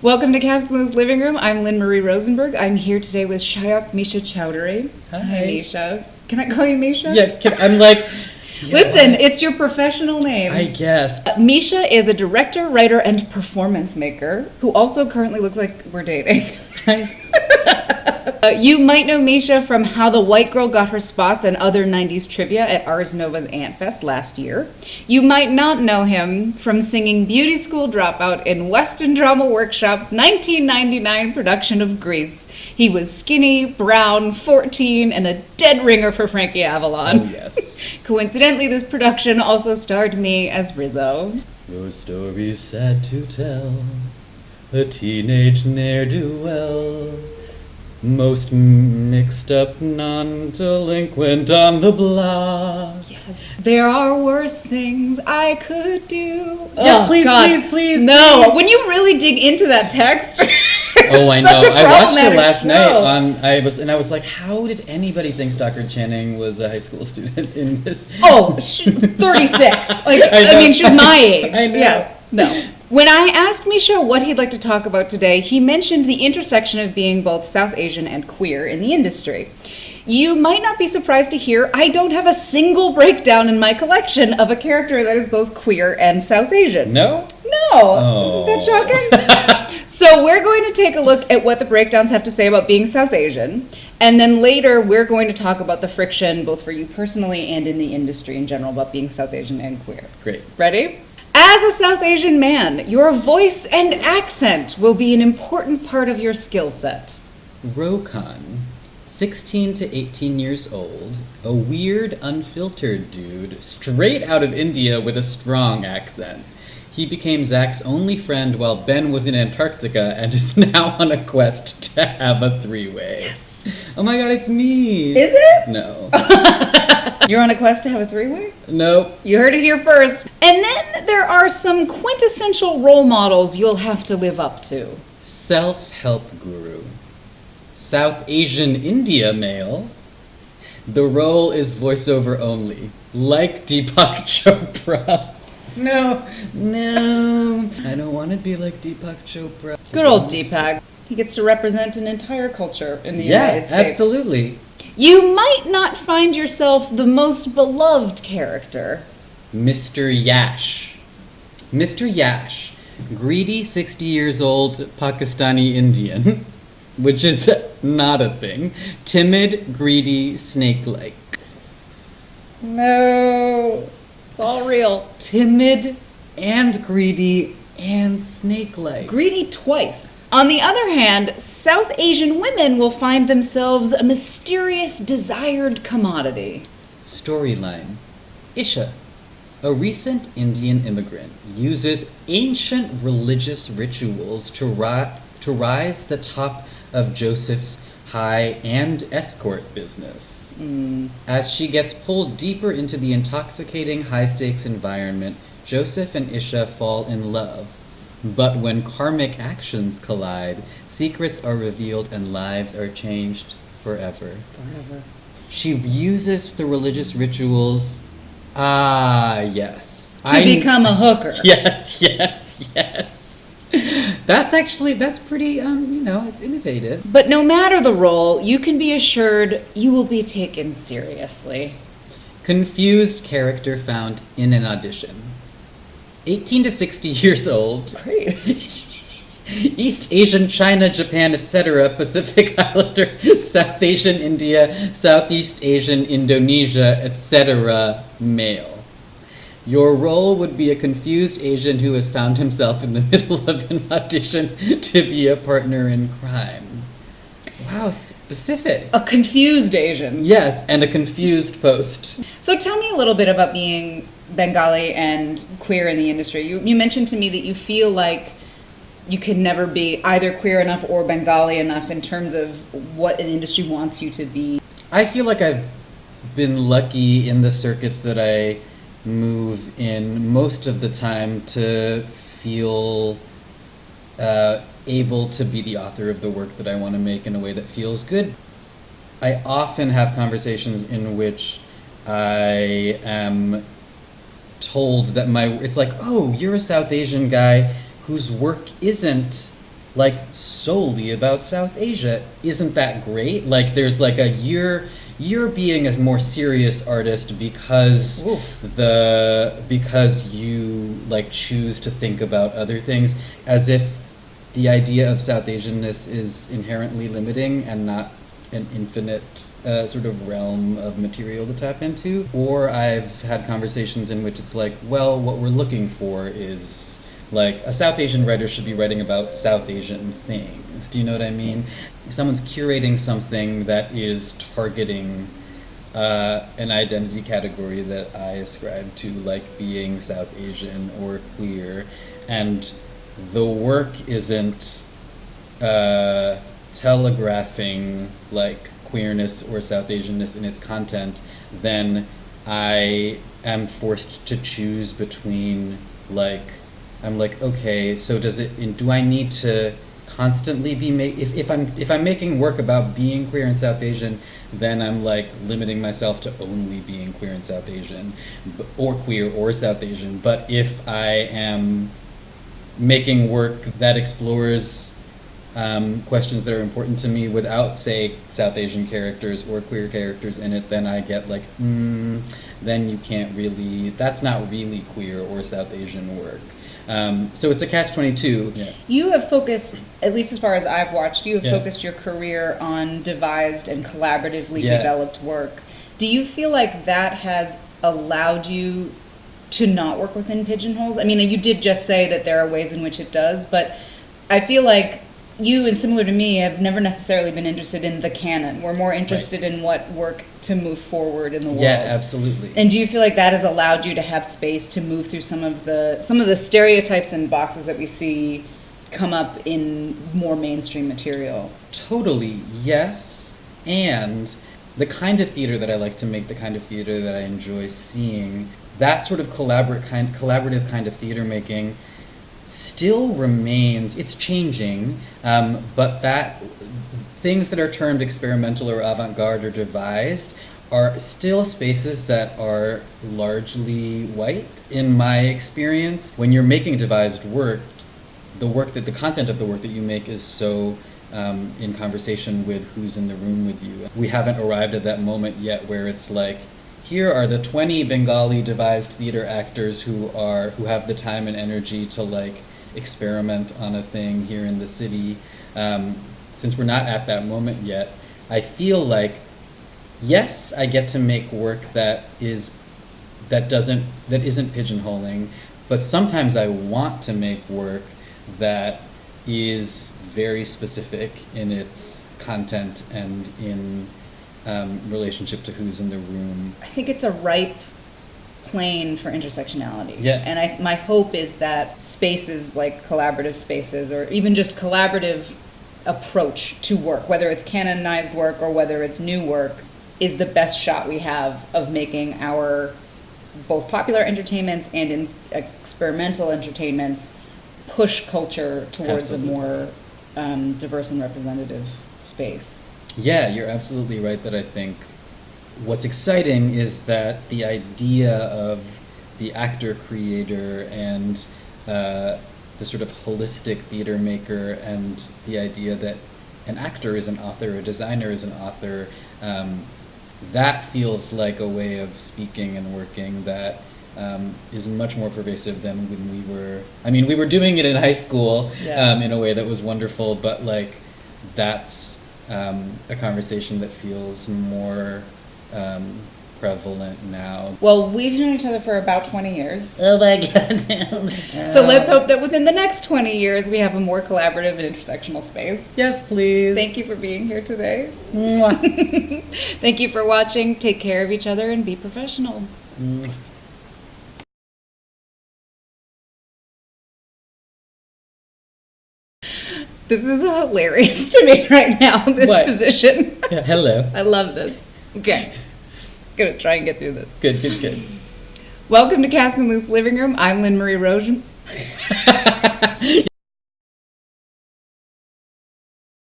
Welcome to CastAndLoose Living Room. I'm Lynne Marie Rosenberg. I'm here today with Misha Chowdhury. Hi, Misha. Can I call you Misha? Yeah, I'm like... Listen, it's your professional name. I guess. Misha is a director, writer, and performance maker who also currently looks like we're dating. You might know Misha from How the White Girl Got Her Spots and other 90s trivia at Ars Nova's Antfest last year. You might not know him from singing Beauty School Dropout in Weston Drama Workshop's 1999 production of Grease. He was skinny, brown, 14, and a dead ringer for Frankie Avalon. Oh, yes. Coincidentally, this production also starred me as Rizzo. Your story's sad to tell, a teenage ne'er-do-well, most mixed up non-delinquent on the block. Yes. There are worse things I could do. Yes, please. No, please. when you really dig into that text. Oh, I know. I watched it last show. night I was like, how did anybody think Stockard Channing was a high school student in this? Oh, 36. I mean, she's my age. I know. Yeah. No. When I asked Misha what he'd like to talk about today, he mentioned the intersection of being both South Asian and queer in the industry. You might not be surprised to hear I don't have a single breakdown in my collection of a character that is both queer and South Asian. No? No. Oh. Isn't that shocking? So we're going to take a look at what the breakdowns have to say about being South Asian. And then later, we're going to talk about the friction, both for you personally and in the industry in general, about being South Asian and queer. Great. Ready? As a South Asian man, your voice and accent will be an important part of your skill set. Rokan, 16 to 18 years old, a weird, unfiltered dude, straight out of India with a strong accent. He became Zach's only friend while Ben was in Antarctica and is now on a quest to have a three-way. Yes. Oh my god, it's me! Is it? No. You're on a quest to have a three-way? Nope. You heard it here first. And then there are some quintessential role models you'll have to live up to. Self-help guru. South Asian India male. The role is voiceover only, like Deepak Chopra. No, I don't want to be like Deepak Chopra. Good old Deepak. He gets to represent an entire culture in the United States. Yeah, absolutely. You might not find yourself the most beloved character. Mr. Yash. Mr. Yash, greedy 60 years old Pakistani Indian, which is not a thing. Timid, greedy, snake-like. No, it's all real. Timid and greedy and snake-like. Greedy twice. On the other hand, South Asian women will find themselves a mysterious, desired commodity. Storyline. Isha, a recent Indian immigrant, uses ancient religious rituals to rise the top of Joseph's high and escort business. As she gets pulled deeper into the intoxicating high-stakes environment, Joseph and Isha fall in love. But when karmic actions collide, secrets are revealed and lives are changed forever. She uses the religious rituals. Yes. To become a hooker. Yes. That's pretty, it's innovative. But no matter the role, you can be assured you will be taken seriously. Confused character found in an audition. 18 to 60 years old. Great. East Asian, China, Japan, etc., Pacific Islander, South Asian, India, Southeast Asian, Indonesia, etc., male. Your role would be a confused Asian who has found himself in the middle of an audition to be a partner in crime. Wow, specific. A confused Asian. Yes, and a confused post. So tell me a little bit about being Bengali and queer in the industry. You mentioned to me that you feel like you can never be either queer enough or Bengali enough in terms of what an industry wants you to be. I feel like I've been lucky in the circuits that I move in most of the time to feel able to be the author of the work that I want to make in a way that feels good. I often have conversations in which I am told that it's like, oh, you're a South Asian guy whose work isn't like solely about South Asia. Isn't that great? Like there's like a you're being a more serious artist because Oof. because you like choose to think about other things, as if the idea of South Asianness is inherently limiting and not an infinite sort of realm of material to tap into. Or I've had conversations in which it's like, well, what we're looking for is like a South Asian writer should be writing about South Asian things. Do you know what I mean? If someone's curating something that is targeting an identity category that I ascribe to, like being South Asian or queer, and the work isn't telegraphing like queerness or South Asianness in its content, then I am forced to choose between like, I'm like, okay, so do I need to constantly be if I'm making work about being queer and South Asian, then I'm like limiting myself to only being queer and South Asian, or queer or South Asian. But if I am making work that explores questions that are important to me without, say, South Asian characters or queer characters in it, then I get like, then you can't really, that's not really queer or South Asian work. So it's a catch-22. Yeah. You have focused, at least as far as I've watched, you have Yeah. focused your career on devised and collaboratively Yeah. developed work. Do you feel like that has allowed you to not work within pigeonholes? I mean, you did just say that there are ways in which it does, but I feel like you, and similar to me, have never necessarily been interested in the canon. We're more interested in what work to move forward in the world. Yeah, absolutely. And do you feel like that has allowed you to have space to move through some of the stereotypes and boxes that we see come up in more mainstream material? Totally, yes. And the kind of theater that I like to make, the kind of theater that I enjoy seeing, that sort of collaborative kind of theater making still remains. It's changing, but that things that are termed experimental or avant-garde or devised are still spaces that are largely white. In my experience, when you're making devised work, the content of the work that you make is so in conversation with who's in the room with you. We haven't arrived at that moment yet where it's like, here are the 20 Bengali devised theater actors who have the time and energy to like experiment on a thing here in the city. Since we're not at that moment yet, I feel like, yes, I get to make work that isn't pigeonholing, but sometimes I want to make work that is very specific in its content and in relationship to who's in the room. I think it's a ripe plane for intersectionality. Yeah. And my hope is that spaces like collaborative spaces, or even just collaborative approach to work, whether it's canonized work or whether it's new work, is the best shot we have of making our both popular entertainments and in experimental entertainments push culture towards Absolutely. a more diverse and representative space. Yeah, you're absolutely right that I think what's exciting is that the idea of the actor creator and the sort of holistic theater maker, and the idea that an actor is an author, a designer is an author, that feels like a way of speaking and working that is much more pervasive than when we were doing it in high school. Yeah. In a way that was wonderful, but like that's a conversation that feels more prevalent now. Well, we've known each other for about 20 years. Oh my god. So let's hope that within the next 20 years we have a more collaborative and intersectional space. Yes, please. Thank you for being here today. Mwah. Thank you for watching. Take care of each other and be professional. Mwah. This is hilarious to me right now, this What? position. Yeah, hello. I love this. Okay. Gonna try and get through this. Good. Welcome to CastAndLoose Living Room. I'm Lynne Marie Rosen.